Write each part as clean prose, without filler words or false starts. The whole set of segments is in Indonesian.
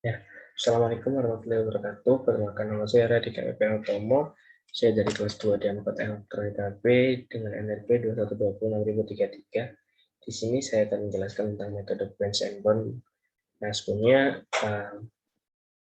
Ya, Assalamualaikum warahmatullahi wabarakatuh. Perkenalkan nama saya Radika EP Otomo. Saya dari kelas 2 dan 4 Elektronik HP dengan NRP 21206333. Di sini saya akan menjelaskan tentang metode branch and bond. Nah, sebenarnya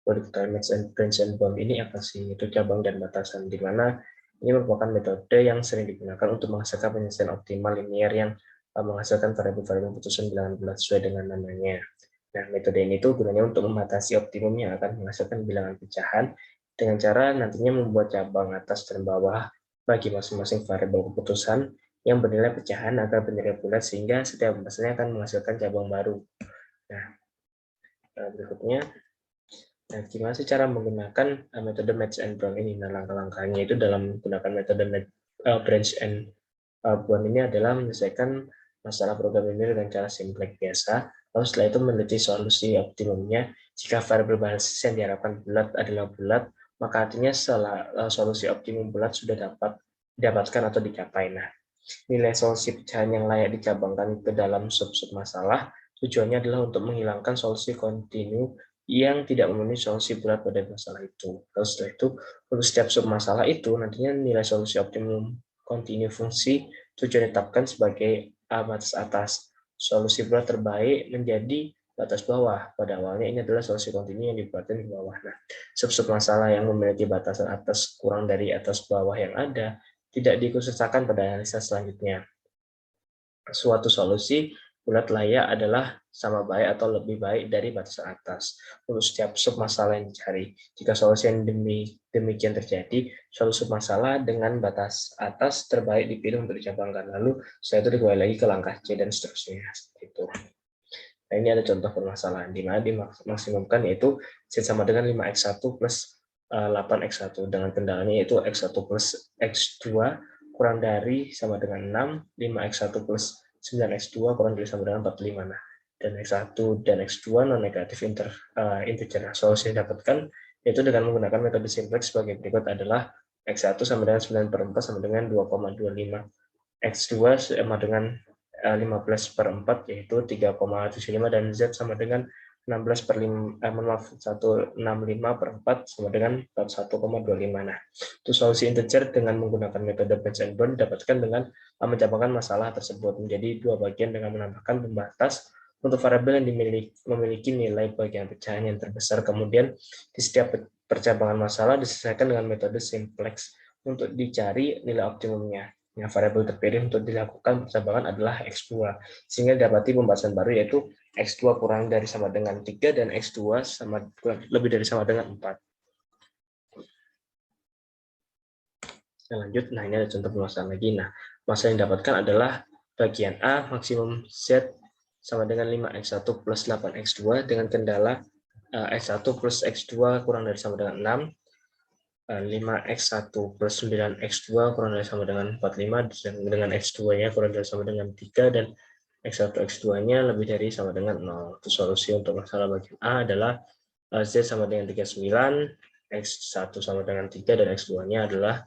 vertical match and branch and bond ini apa sih? Itu cabang dan batasan, di mana ini merupakan metode yang sering digunakan untuk menghasilkan penyelesaian optimal linear yang menghasilkan variabel-variabel putusan bilangan bulat sesuai dengan namanya. Nah, metode ini tuh gunanya untuk membatasi optimum yang akan menghasilkan bilangan pecahan dengan cara nantinya membuat cabang atas dan bawah bagi masing-masing variabel keputusan yang bernilai pecahan agar bernilai bulat sehingga setiap batasannya akan menghasilkan cabang baru. Nah, berikutnya, nah, gimana sih cara menggunakan metode match and bond ini? Nah, langkah-langkahnya itu dalam menggunakan metode branch and bond ini adalah menyelesaikan masalah program ini dengan cara simplex biasa. Lalu setelah itu meneliti solusi optimumnya. Jika variabel basis yang diharapkan bulat adalah bulat, maka artinya setelah solusi optimum bulat sudah didapatkan atau dicapai. Nah, nilai solusi pecahan yang layak dicabangkan ke dalam sub-sub masalah tujuannya adalah untuk menghilangkan solusi kontinu yang tidak memenuhi solusi bulat pada masalah itu. Lalu setelah itu, untuk setiap sub masalah itu, nantinya nilai solusi optimum kontinu fungsi tujuan ditetapkan sebagai batas atas. Solusi bulat terbaik menjadi batas bawah. Pada awalnya ini adalah solusi kontinu yang dibuatkan di bawah. Nah, sub-sub masalah yang memiliki batasan atas kurang dari atas bawah yang ada tidak dikhususkan pada analisa selanjutnya. Suatu solusi bulat layak adalah sama baik atau lebih baik dari batasan atas untuk setiap sub masalah yang dicari. Jika solusi yang demikian terjadi, suatu sub masalah dengan batas atas terbaik dipilih untuk dicabangkan. Lalu setelah itu dikembali lagi ke langkah C dan seterusnya. Itu. Nah, ini ada contoh permasalahan di mana dimaksimumkan yaitu Z sama dengan 5x1 plus 8x1 dengan kendalanya yaitu x1 plus x2 kurang dari sama dengan 6, 5x1 plus 9x2 kurang dari sama dengan 45. Nah, dan x1 dan x2 non negatif integer. Nah, solusi yang didapatkan yaitu dengan menggunakan metode simplex sebagai berikut adalah x1 sama dengan 9 per 4 sama dengan 2,25, x2 sama dengan 15/4 yaitu 3,75 dan Z sama dengan 16 per 5, maaf 165/4 sama dengan 41,25. Nah, itu solusi integer dengan menggunakan metode branch and bond didapatkan dengan mencabangkan masalah tersebut menjadi dua bagian dengan menambahkan pembatas untuk variabel yang memiliki nilai bagian pecahan yang terbesar. Kemudian di setiap percabangan masalah diselesaikan dengan metode simplex untuk dicari nilai optimumnya. Nah, variabel terpilih untuk dilakukan percabangan adalah X2, sehingga dapati pembahasan baru yaitu X2 kurang dari sama dengan 3 dan X2 sama lebih dari sama dengan 4. Nah, lanjut, nah ini ada contoh pemasaran lagi. Nah, masalah yang didapatkan adalah bagian A, maksimum Z sama dengan 5x1 plus 8x2 dengan kendala x1 plus x2 kurang dari sama dengan 6, 5x1 plus 9x2 kurang dari sama dengan 45, dengan x2-nya kurang dari sama dengan 3, dan x1, x2-nya lebih dari sama dengan 0. Itu solusi untuk masalah bagian A adalah Z sama dengan 39, x1 sama dengan 3, dan x2-nya adalah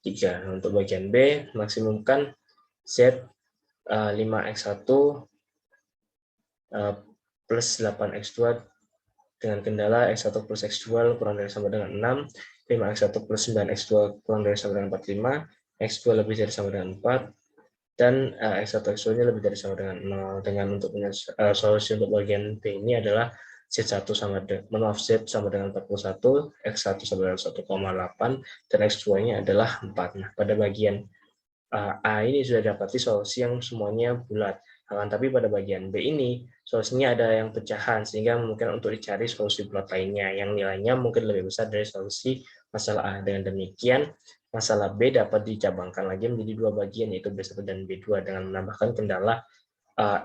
3. Untuk bagian B, maksimumkan Z 5x1 plus 8x2 dengan kendala x1 plus x2 kurang dari sama dengan 6, 5x1 plus 9x2 kurang dari sama dengan 45, x2 lebih dari sama dengan 4, dan x1 x2-nya lebih dari sama dengan 0. Dengan untuk solusi untuk bagian B ini adalah Z1 sama dengan Z sama dengan 41, x1 sama dengan 1,8, dan x2-nya adalah 4. Nah, pada bagian A ini sudah dapati solusi yang semuanya bulat. Tapi pada bagian B ini, solusinya ada yang pecahan, sehingga mungkin untuk dicari solusi bulat lainnya, yang nilainya mungkin lebih besar dari solusi masalah A. Dengan demikian, masalah B dapat dicabangkan lagi menjadi dua bagian, yaitu B1 dan B2, dengan menambahkan kendala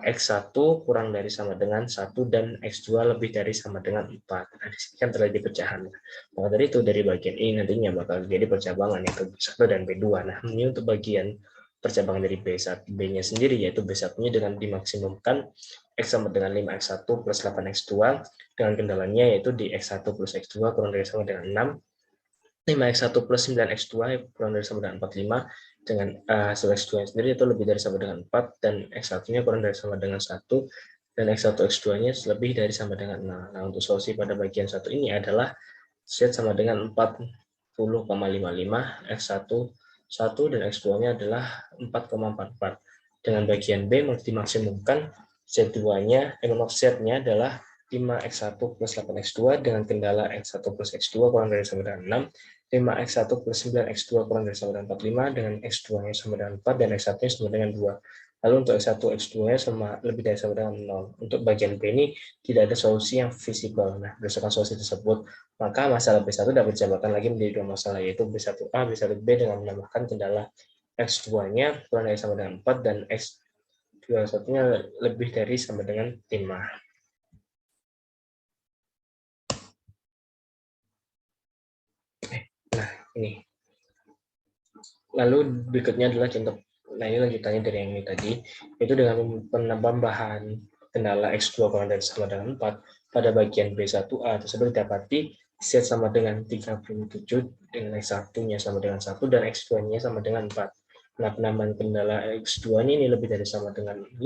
X1 kurang dari sama dengan 1 dan X2 lebih dari sama dengan 4. Nah, di sini kan terjadi pecahan. Maka dari itu, dari bagian ini nantinya bakal jadi percabangan yaitu B1 dan B2. Nah, ini untuk bagian percabangan dari B1, B-nya sendiri yaitu B1-nya dengan dimaksimumkan X sama dengan 5X1 plus 8X2 dengan kendalanya yaitu di X1 plus X2 kurang dari sama dengan 6, 5x1 plus 9x2 kurang dari sama dengan 45, dengan hasil x2 sendiri itu lebih dari sama dengan 4, dan x1-nya kurang dari sama dengan 1, dan X1 X2-nya lebih dari sama dengan 0. Nah, untuk solusi pada bagian satu ini adalah Z sama dengan 40,55, X1 1 dan X2-nya adalah 4,44. Dengan bagian B dimaksimumkan Z2-nya, Z-nya adalah 5X1 plus 8X2 dengan kendala X1 plus X2 kurang dari sama dengan 6, 5X1 plus 9X2 kurang dari sama dengan 45 dengan X2-nya sama dengan 4 dan X1-nya sama dengan 2. Lalu untuk X1, X2-nya sama lebih dari sama dengan 0. Untuk bagian B ini tidak ada solusi yang visible. Nah, berdasarkan solusi tersebut, maka masalah B1 dapat dijabarkan lagi menjadi dua masalah, yaitu B1A, B1B dengan menambahkan kendala X2-nya kurang dari sama dengan 4 dan X21-nya lebih dari sama dengan 5. Nah, ini. Lalu berikutnya adalah contoh, nah ini lanjutannya dari yang ini tadi, yaitu dengan penambahan kendala X2 kurang dari sama dengan 4 pada bagian B1A tersebut didapati Z sama dengan 37 dengan X1-nya sama dengan 1 dan X2-nya sama dengan 4. Nah, penambahan kendala X2-nya ini lebih dari sama dengan 5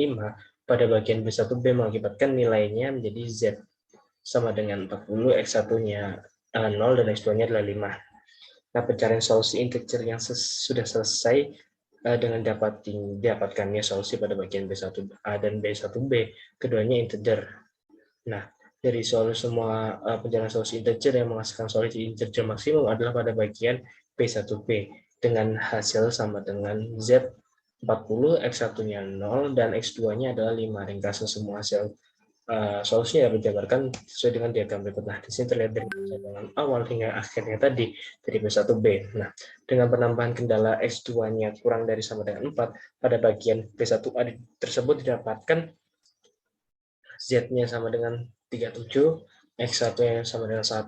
pada bagian B1B mengakibatkan nilainya menjadi Z sama dengan 40, X1-nya 0 dan X2-nya adalah 5. Nah, pencarian solusi integer yang sudah selesai dengan dapatkannya solusi pada bagian B1A dan B1B, keduanya integer. Nah, dari semua pencarian solusi integer yang menghasilkan solusi integer maksimum adalah pada bagian B1B dengan hasil sama dengan Z 40, X1-nya 0, dan X2-nya adalah 5. Ringkasan semua hasil solusinya dijabarkan sesuai dengan diagram berikut. Nah, di sini terlihat dari cadangan awal hingga akhirnya tadi dari B1B. Nah, dengan penambahan kendala X2-nya kurang dari sama dengan 4, pada bagian B1A tersebut didapatkan Z-nya sama dengan 37, X1-nya sama dengan 1,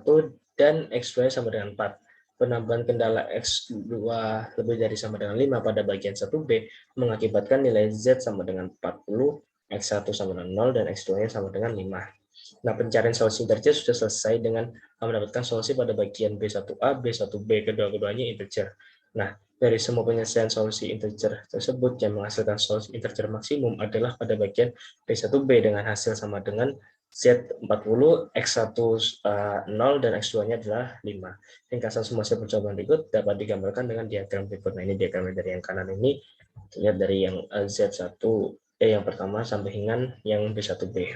dan X2-nya sama dengan 4. Penambahan kendala X2 lebih dari sama dengan 5 pada bagian 1B mengakibatkan nilai Z sama dengan 40, X1 sama dengan 0, dan X2-nya sama dengan 5. Nah, pencarian solusi integer sudah selesai dengan mendapatkan solusi pada bagian B1A, B1B, kedua-duanya integer. Nah, dari semua penyelesaian solusi integer tersebut yang menghasilkan solusi integer maksimum adalah pada bagian B1B dengan hasil sama dengan Z40, X1 0, dan X2-nya adalah 5. Ringkasan semua hasil percobaan berikut dapat digambarkan dengan diagram berikut. Nah, ini diagram dari yang kanan ini terlihat dari yang Z1 yang pertama sampai dengan yang B1B.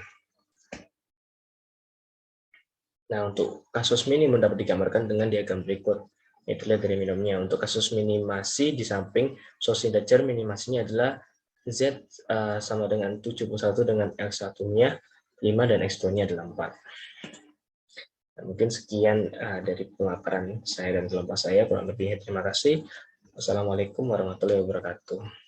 Nah, untuk kasus minimum dapat digambarkan dengan diagram berikut. Itu lihat dari minimumnya. Untuk kasus minimasi di samping source integer, minimasinya adalah Z sama dengan 71 dengan X1-nya 5 dan X2-nya adalah 4. Nah, mungkin sekian dari pemaparan saya dan kelompok saya. Kurang lebihnya terima kasih. Wassalamualaikum warahmatullahi wabarakatuh.